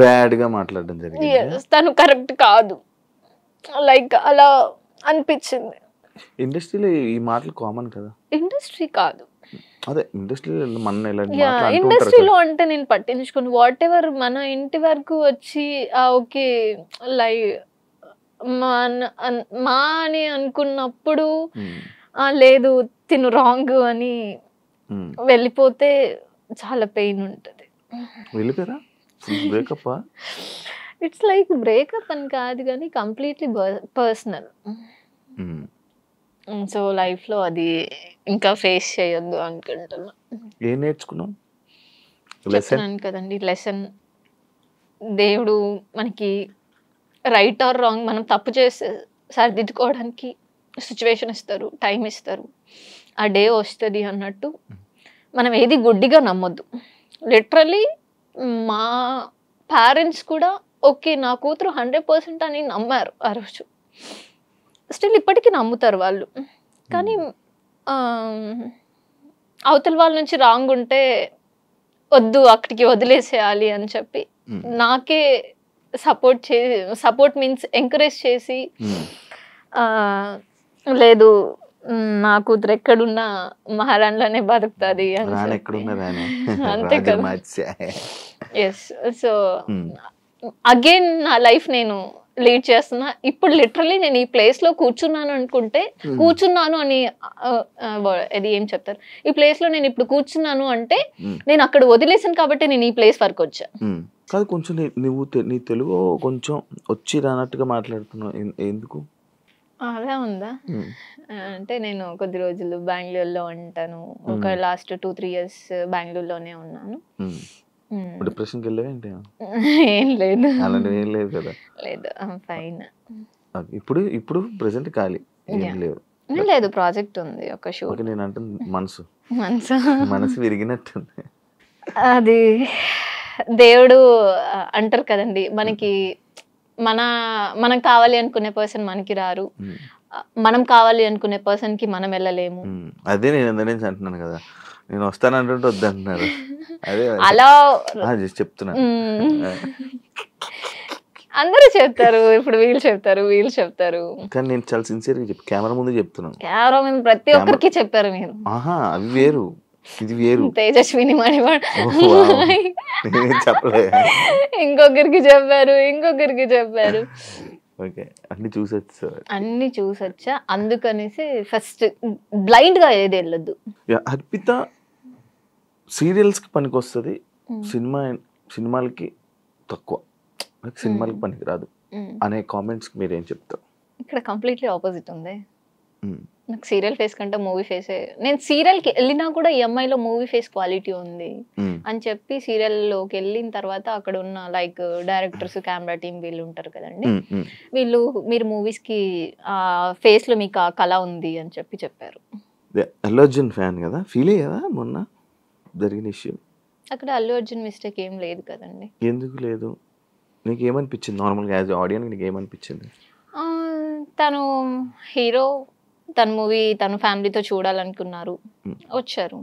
బ్యాడ్ గా మాట్లాడడం జరిగింది, తను కరెక్ట్ కాదు, లైక్ అలా అనిపించింది. ఇండస్ట్రీలో ఈ మాటలు కామన్ కదా? ఇండస్ట్రీ కాదు, అదే ఇండస్ట్రీలో ఇండస్ట్రీలో అంటే నేను పట్టించుకోను. వాట్ ఎవర్ మన ఇంటి వరకు వచ్చి ఓకే లైక్ మా అని అనుకున్నప్పుడు లేదు తిను రాంగ్ అని వెళ్ళిపోతే చాలా పెయిన్ ఉంటుంది. వెళ్ళిపోయారా? బ్రేకప్? ఇట్స్ లైక్ బ్రేకప్ అని కాదు కానీ కంప్లీట్లీ పర్సనల్. సో లైఫ్ లో అది ఇంకా ఫేస్ చేయొద్దు అనుకుంటున్నా. ఏం నేర్చుకున్నాం? చెప్తున్నాను కదండి, లెసన్. దేవుడు మనకి రైట్ ఆర్ రాంగ్ మనం తప్పు చేస్తే సరిదిద్దుకోవడానికి సిచ్యువేషన్ ఇస్తారు, టైం ఇస్తారు, ఆ డే వస్తుంది అన్నట్టు మనం ఏది గుడ్డిగా నమ్మొద్దు. లిటరలీ మా పేరెంట్స్ కూడా ఓకే నా కూతురు 100% అని నమ్మారు ఆ రోజు. స్టిల్ ఇప్పటికీ నమ్ముతారు వాళ్ళు. కానీ అవతల వాళ్ళ నుంచి రాంగ్ ఉంటే వద్దు అక్కడికి వదిలేసేయాలి అని చెప్పి నాకే సపోర్ట్ మీన్స్ ఎంకరేజ్ చేసి లేదు నా కూతురు ఎక్కడున్నా మహారాణిలోనే బతుకుతుంది అంతే కదా. ఎస్, సో అగైన్ నా లైఫ్ నేను లీడ్ చేస్తున్నా. ఇప్పుడు లిటరలీ నేను ఈ ప్లేస్ లో కూర్చున్నాను అనుకుంటే కూర్చున్నాను అని అది ఏం చెప్తారు, ఈ ప్లేస్ లో నేను ఇప్పుడు కూర్చున్నాను అంటే నేను అక్కడ వదిలేసాను కాబట్టి నేను ఈ ప్లేస్ వరకు వచ్చా. కాదు, కొంచెం నువ్వు నీ తెలుగు కొంచెం వచ్చి రానట్టుగా మాట్లాడుతున్నావు, ఎందుకు అలా ఉందా? అంటే నేను కొద్ది రోజులు బెంగళూరులో ఉంటాను, ఒక లాస్ట్ 2-3 years బెంగళూరులోనే ఉన్నాను. డిప్రెషన్కి వెళ్ళావేంటి? ఏం లేదు, అలాంటివి ఏం లేదు కదా? లేదు, ఫైన్. ఇప్పుడు ప్రెసెంట్ ఖాళీ ఏం లేదు? లేదు, ప్రాజెక్ట్ ఉంది ఒక షూట్. నేను అంటే మనసు విరిగినట్టుంది. అది దేవుడు అంటారు కదండి, మనకి మనం కావాలి అనుకునే పర్సన్ మనకి రారు, మనం కావాలి అనుకునే పర్సన్ కి మనం వెళ్ళలేము. అదే నేను అందరి అంటున్నాను కదా, నేను వస్తాను అంటుంటే వద్దంటున్నారు. అదే అలా చెప్తున్నా, అందరూ చెప్తారు, ఇప్పుడు వీళ్ళు చెప్తారు కానీ నేను చాలా సిన్సియర్గా కెమెరా ముందు చెప్తున్నాను. కెమెరా ముందు ప్రతి ఒక్కరికి చెప్పారు మీరు. అవి వేరు, ఇది వేరు. తేజస్విని చెప్పలే, ఇంకొకరికి చెప్పారు. ఓకే, అన్ని చూసొచ్చా అందుకనేసి ఫస్ట్ బ్లైండ్ గా ఏది వెళ్ళొద్దు. అర్పిత సీరియల్స్ కి పనికి వస్తుంది, సినిమాలకి తక్కువ, సినిమాలకి పనికి రాదు అనే కామెంట్స్ మీరేం చెప్తారు? ఇక్కడ కంప్లీట్లీ ఆపోజిట్ ఉంది. నాకు సీరియల్ ఫేస్ కంటే మూవీ ఫేసే, నేను సీరియల్కి వెళ్ళినా కూడా ఈఎంఐలో మూవీ ఫేస్ క్వాలిటీ ఉంది అని చెప్పి సీరియల్లోకి వెళ్ళిన తర్వాత అక్కడ ఉన్న లైక్ డైరెక్టర్స్, కెమెరా టీమ్ వీళ్ళు ఉంటారు కదండి, వీళ్ళు మీరు మూవీస్కి ఫేస్లో మీకు ఆ కళ ఉంది అని చెప్పారు. అల్లు అర్జున్ ఫ్యాన్ కదా, ఫీల్ అయ్యావా మొన్న జరిగిన ఇష్యూ? అక్కడ అల్లు అర్జున్ మిస్టేక్ ఏం లేదు కదండి. ఎందుకు లేదు? నీకు ఏమనిపించింది నార్మల్గా యాజ్ ఆడియన్స్? నీకు ఏమనిపించింది? తను హీరో, తన మూవీ తన ఫ్యామిలీతో చూడాలనుకున్నారు, వచ్చారు.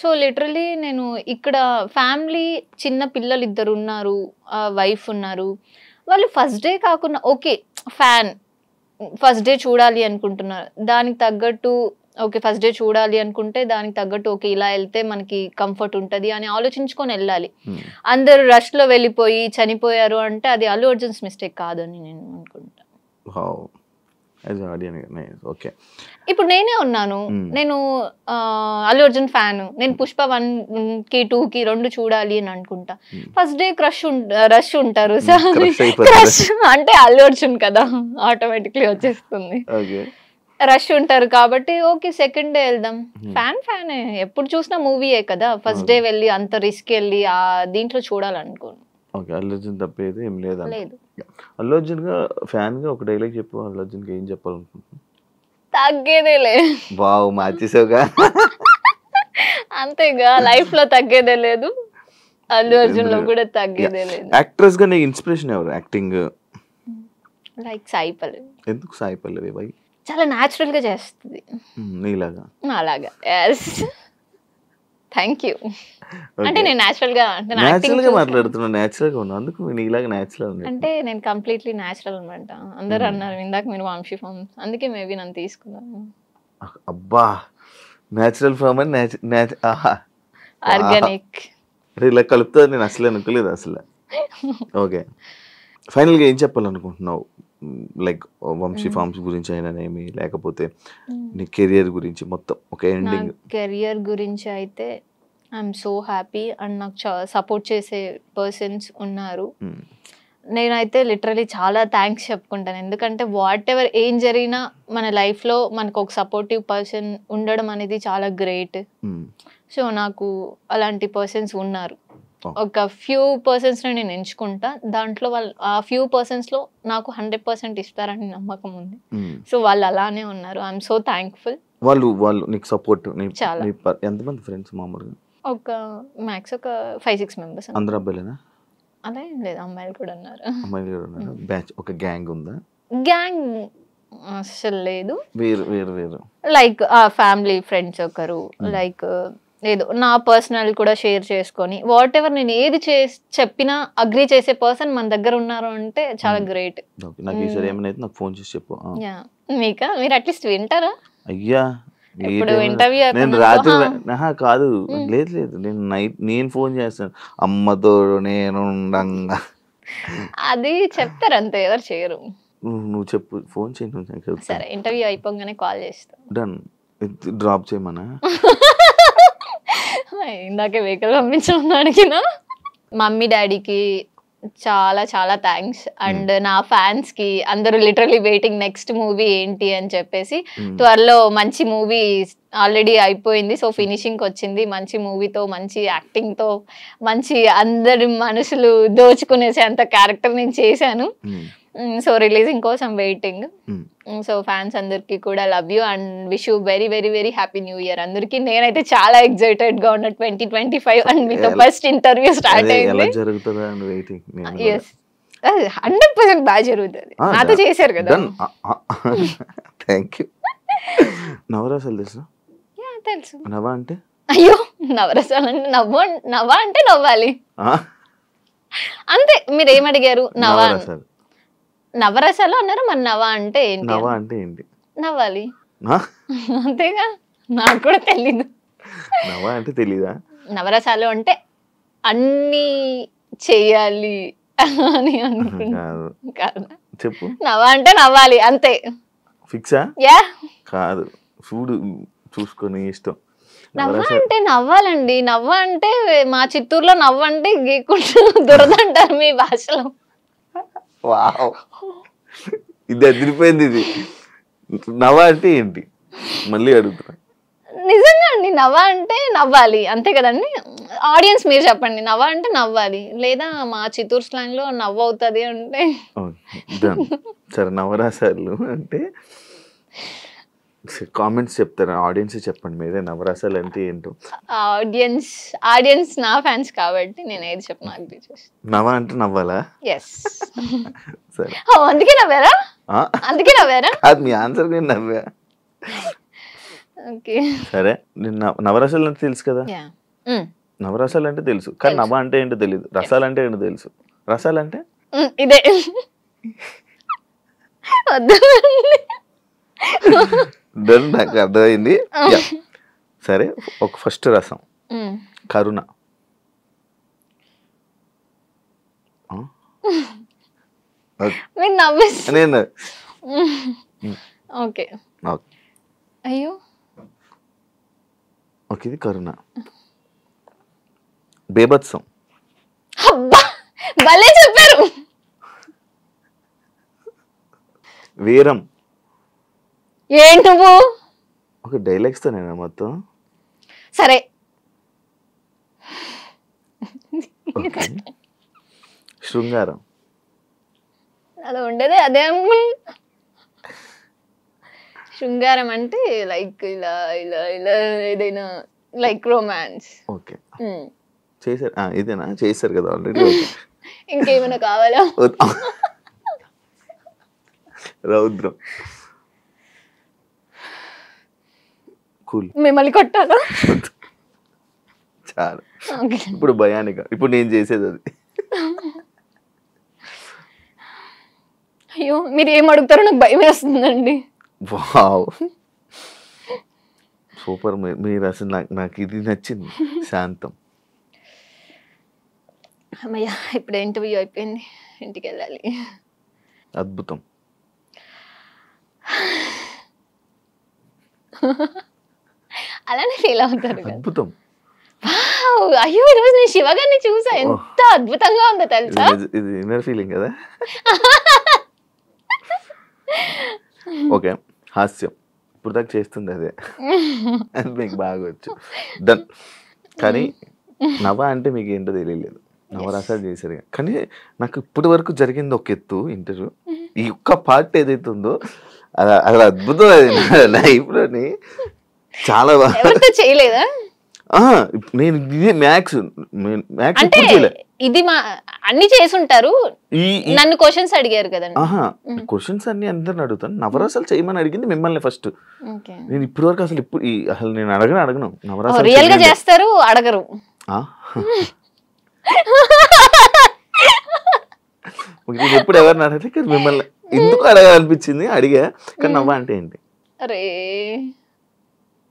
సో లిటరలీ నేను ఇక్కడ ఫ్యామిలీ చిన్న పిల్లలు 2 ఉన్నారు, వైఫ్ ఉన్నారు. వాళ్ళు ఫస్ట్ డే కాకుండా ఓకే ఫ్యాన్ ఫస్ట్ డే చూడాలి అనుకుంటున్నారు, దానికి తగ్గట్టు ఓకే ఫస్ట్ డే చూడాలి అనుకుంటే దానికి తగ్గట్టు ఓకే ఇలా వెళ్తే మనకి కంఫర్ట్ ఉంటుంది అని ఆలోచించుకొని వెళ్ళాలి. అందరు రష్లో వెళ్ళిపోయి చనిపోయారు అంటే అది అల్లు అర్జున్స్ మిస్టేక్ కాదని నేను అనుకుంటా. ఓకే ఇప్పుడు నేనే ఉన్నాను, నేను అల్లు అర్జున్ ఫ్యాన్, నేను పుష్ప 1కి 2కి 2 చూడాలి అని అనుకుంటా. ఫస్ట్ డే రష్ ఉంటారు, క్రష్ అంటే అల్లు అర్జున్ కదా ఆటోమేటిక్లీ వచ్చేస్తుంది, రష్ ఉంటారు కాబట్టి ఓకే సెకండ్ డే వెళ్దాం. ఫ్యానే ఎప్పుడు చూసినా మూవీయే కదా, ఫస్ట్ డే వెళ్ళి అంత రిస్క్ వెళ్ళి ఆ దీంట్లో చూడాలనుకోను. ఓకే అల్లు అర్జున్ తప్పేది ఏం లేదు. అల్లు అర్జున్ గా ఫ్యాన్ గా ఒక డైలాగ్ చెప్పు, అల్లు అర్జున్ కి ఏం చెప్పాలనుకుంటున్నాను? తగ్గేదేలే. వావ్ మార్చేసావుగా. అంతేగా, లైఫ్ లో తగ్గేదే లేదు, అల్లు అర్జున్ లో కూడా తగ్గేదే లేదు. యాక్ట్రెస్ గా నీకు ఇన్స్పిరేషన్ ఎవరు యాక్టింగ్? లైక్ సాయి పల్లవి. ఎందుకు సాయి పల్లవి? బై చాలా న్యాచురల్ గా చేస్తుంది నీలాగా. అలాగా ఎస్ థ్యాంక్ యూ. అంటే నేను న్యాచురల్ గా మాట్లాడుతున్నా, న్యాచురల్ గా ఉన్నా, అందుకు నీలాగా న్యాచురల్ అంటే నేను కంప్లీట్లీ న్యాచురల్ అనమాట. అందరు అన్నారు ఇందాక మీరు వంశీ ఫామ్, అందుకే మేబీ నన్ను తీసుకున్నాను. అబ్బా న్యాచురల్ ఫామ్ అని ఆర్గానిక్ ఇలా కలుపుతుంది, నేను అసలు అనుకోలేదు అసలు. ఓకే ఫైనల్ గా ఏం చెప్పాలనుకుంటున్నావు? లైక్ వంశీ ఫార్మ్స్ గురించి అయినానేమి, లేకపోతే నీ కెరియర్ గురించి మొత్తం ఒక ఎండింగ్. కెరియర్ గురించి అయితే ఐఎమ్ సో హ్యాపీ అండ్ నాకు సపోర్ట్ చేసే పర్సన్స్ ఉన్నారు. నేనైతే లిటరలీ చాలా థ్యాంక్స్ చెప్పుకుంటాను, ఎందుకంటే వాట్ ఎవర్ ఏం జరిగినా మన లైఫ్లో మనకు ఒక సపోర్టివ్ పర్సన్ ఉండడం అనేది చాలా గ్రేట్. సో నాకు అలాంటి పర్సన్స్ ఉన్నారు. ఒక ఫ్యూ పర్సన్స్ని నేను ఎంచుకుంటా, దాంట్లో వాళ్ళు ఆ ఫ్యూ పర్సన్స్లో నాకు 100% ఇస్తారని నమ్మకం ఉంది. సో వాళ్ళు అలానే ఉన్నారు, ఐఎమ్ సో థ్యాంక్ఫుల్. వాళ్ళు నీకు సపోర్ట్ చాలా. ఎంతమంది ఫ్రెండ్స్ మామూలుగా? ఒక మ్యాక్స్ ఒక 5-6 మెంబర్స్. అందరూ అబ్బాయిలేనా? అలా ఏం లేదు, అమ్మాయిలు కూడా ఉన్నారు. అమ్మాయిలు కూడా ఉన్నారు. బ్యాచ్ ఒక గ్యాంగ్ ఉందా? గ్యాంగ్ అసలు లేదు, వేరు వేరు వేరు. లైక్ ఫ్యామిలీ ఫ్రెండ్స్ ఒకరు, లైక్ లేదు నా పర్సనల్ కూడా షేర్ చేసుకొని వాట్ ఎవర్ నేను ఏది చెప్పినా అగ్రీ చేసే పర్సన్ మన దగ్గర ఉన్నారు అంటే చాలా గ్రేట్. నాకు ఈసారి ఏమైనా నాకు ఫోన్ చేసి చెప్పు. మీకా మీరు అట్లీస్ట్ వింటారా? అయ్యా ఇప్పుడు ఇంటర్వ్యూ నేను రాత్రి కాదు, లేదు లేదు, నేను నైట్ నేను ఫోన్ చేస్తాను అమ్మతో నేను ఉండంగా. అది చెప్తారు అంతే, ఎవరు చేయరు. నువ్వు చెప్పు, ఫోన్ చేయి. సరే ఇంటర్వ్యూ అయిపోగానే కాల్ చేస్తా. డన్. డ్రాప్ చేయమనా? ఇందాకే వెహికల్ పంపించమని అడిగిన. మమ్మీ డాడీకి చాలా చాలా థ్యాంక్స్, అండ్ నా ఫ్యాన్స్ కి అందరూ లిటరలీ వెయిటింగ్ నెక్స్ట్ మూవీ ఏంటి అని చెప్పేసి. త్వరలో మంచి మూవీ ఆల్రెడీ అయిపోయింది, సో ఫినిషింగ్ వచ్చింది. మంచి మూవీతో, మంచి యాక్టింగ్ తో, మంచి అందరి మనసులు దోచుకునేసే అంత క్యారెక్టర్ నేను చేశాను. సో రిలీజింగ్ కోసం వెయిటింగ్. సో ఫ్యాన్స్ అందరికి కూడా love you and wish you very very very happy new year అందరికి. నేనైతే చాలా ఎక్సైటెడ్ గా ఉన్నా 2025 అండ్ మీతో ఫస్ట్ ఇంటర్వ్యూ స్టార్ట్ అయింది. 100% బాగా జరుగుతుంది, నాతో చేశారు కదా. నవరసాలు తెలుసు? తెలుసు. నవ్వా అంటే అయ్యో నవరసాలు అంటే నవ్వా అంటే నవ్వాలి అంతే. మీరు ఏమడిగారు? నవరసాలు అన్నారు, మరి నవ్వా అంటే ఏంటి? నవ్వా అంటే ఏంటి? నవ్వాలి అంతేగా, నాకు కూడా తెలీదు. నవ్వా అంటే తెలీదా? నవరసాలు అంటే అన్ని చెయ్యాలి అని అనుకుంటున్నాను. చెప్పు. నవ్వా అంటే నవ్వాలి అంతే. ఫిక్సా? యా. కాదు, చూడు చూసుకొని ఇష్టం. నవ్వ అంటే నవ్వాలండి. నవ్వ అంటే మా చిత్తూరులో నవ్వంటే గీకుంటూ దురదంటారు మీ భాషలో. వావ్, ఇది అదిరిపోయింది. ఇది నవ్వ అంటే ఏంటి మళ్ళీ అడుగుతున్నా. నిజంగా అండి, నవ్వ అంటే నవ్వాలి అంతే కదండి. ఆడియన్స్ మీరు చెప్పండి, నవ్వ అంటే నవ్వాలి, లేదా మా చిత్తూరు స్లాంగ్ లో నవ్వు అవుతుంది అంటే. సరే, నవరసాలు అంటే కామెంట్స్ చెప్తారా? ఆడియన్స్ చెప్పండి మీరే, నవరసాలు అంటే ఏంటో. ఆడియన్స్ నా ఫ్యాన్స్ కాబట్టి నేను ఏది చెప్పిన అగ్రీ చేస్తాను. నవ్వ అంటే నవ్వాలా? ఎస్. సరే, అందుకే నవ్వారా? అందుకే నవ్వారా? అది మీ ఆన్సర్. నేను నవ్వా. ఓకే. సరే నవరసాలు అంటే తెలుసు కదా, యా. నవరసాలు అంటే తెలుసు కానీ నవ అంటే ఏంటో తెలియదు, రసాలు అంటే ఏంటో తెలుసు, రసాలు అంటే ఇదే నాకు అర్థమైంది. సరే ఒక ఫస్ట్ రసం కరుణ. మీరు నవ్వేసి నేను ఓకే. అయ్యో ఓకే ఇది కరుణ. బేభత్సం. అబ్బా భలే చెప్పారు. వీరం. ఏంటి నువ్వు ఒక డైలాగ్స్ తో నేను మొత్తం. సరే శృంగారం. అలా ఉండేదే అదే. శృంగారం అంటే లైక్ ఇలా ఇలా ఇలా ఏదైనా లైక్ రొమాన్స్. ఓకే చేశారు, ఇదేనా చేశారు కదా ఆల్రెడీ. ఇంకేమైనా కావాలా? రౌద్రం. కూల్. మిమ్మల్ని కొట్టాలా? చాలా. ఇప్పుడు భయానిక, ఇప్పుడు నేను చేసేది అది. అయ్యో మీరు ఏం అడుగుతారో నాకు భయం వేస్తుందండి. Wow super. మీరు అసలు నాకు ఇది నచ్చింది. శాంతం. అమ్మయ్య ఇప్పుడు ఇంటర్వ్యూ అయిపోయింది, ఇంటికి వెళ్ళాలి. అద్భుతం. అలానే ఫీల్ అవుతారు కదా. అద్భుతం. అయ్యో ఈరోజు నేను శివ గారిని చూసా, ఎంత అద్భుతంగా ఉందో తెలుసా. ఇది ఇన్నర్ ఫీలింగ్ కదా. ఓకే హాస్యం ఇప్పుడు దాకా చేస్తుంది అదే, అది మీకు బాగా వచ్చు. డన్. కానీ నవ అంటే మీకు ఏంటో తెలియలేదు, నవరసాలు చేశారు కానీ నాకు ఇప్పటి వరకు జరిగింది ఒక ఎత్తు ఇంటర్వ్యూ. ఈ ఒక్క పార్ట్ ఏదైతే ఉందో అది అద్భుతం. అది లైఫ్లోని చాలా ఎవరితో చేయలేదా? నేను ఇది మ్యాథ్స్ అంటే ఇది మా అన్ని చేసుంటారు. నన్ను క్వశ్చన్స్ అడిగారు కదండి. క్వశ్చన్స్ అన్ని అందరిని అడుగుతాను, నవరసాలు చేయమని అడిగింది మిమ్మల్ని ఫస్ట్. నేను ఇప్పటి వరకు అసలు నేను అడగను నవరసాలు. రియల్ గా చేస్తారు, అడగరు. ఎప్పుడు ఎవరిని అడగలే, మిమ్మల్ని ఎందుకు అడగాలనిపించింది అడిగా. కానీ నవ్వ అంటే ఏంటి? అరే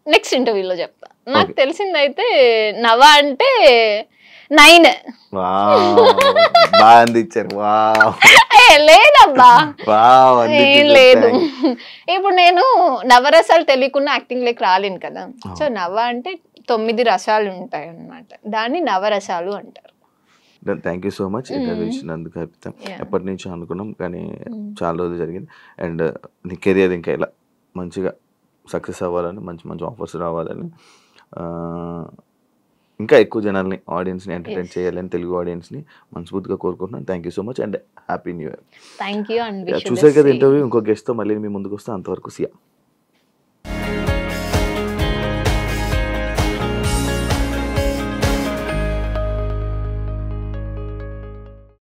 నెక్స్ట్ ఇంటర్వ్యూలో చెప్తా. నాకు తెలిసిందైతే నవ అంటే 9. బాగా అందించారు. లేదబ్బా లేదు. లేదు. ఇప్పుడు నేను నవరసాలు తెలియకుండా యాక్టింగ్ లేక రాలేను కదా. సో నవ అంటే 9 రసాలు ఉంటాయి అన్నమాట, దాన్ని నవరసాలు అంటారు. Thank you so much interview ఇచ్చినందుకు. అర్పిత ఎప్పటి నుంచో అనుకున్నాం కానీ చాలా రోజులు జరిగింది. అండ్ నీ కెరియర్ ఇంకా ఇలా మంచిగా సక్సెస్ అవ్వాలని, మంచి మంచి ఆఫర్స్ రావాలని, ఇంకా ఎక్కువ జనాల్ని ఆడియన్స్ని ఎంటర్టైన్ చేయాలని, తెలుగు ఆడియన్స్ని మనస్ఫూర్తిగా కోరుకుంటున్నాను. Thank you so much and happy new year. Thank you. చూసారు కదా ఇంటర్వ్యూ. ఇంకో గెస్ట్తో మళ్ళీ మీ ముందుకు వస్తే, అంతవరకు సియా.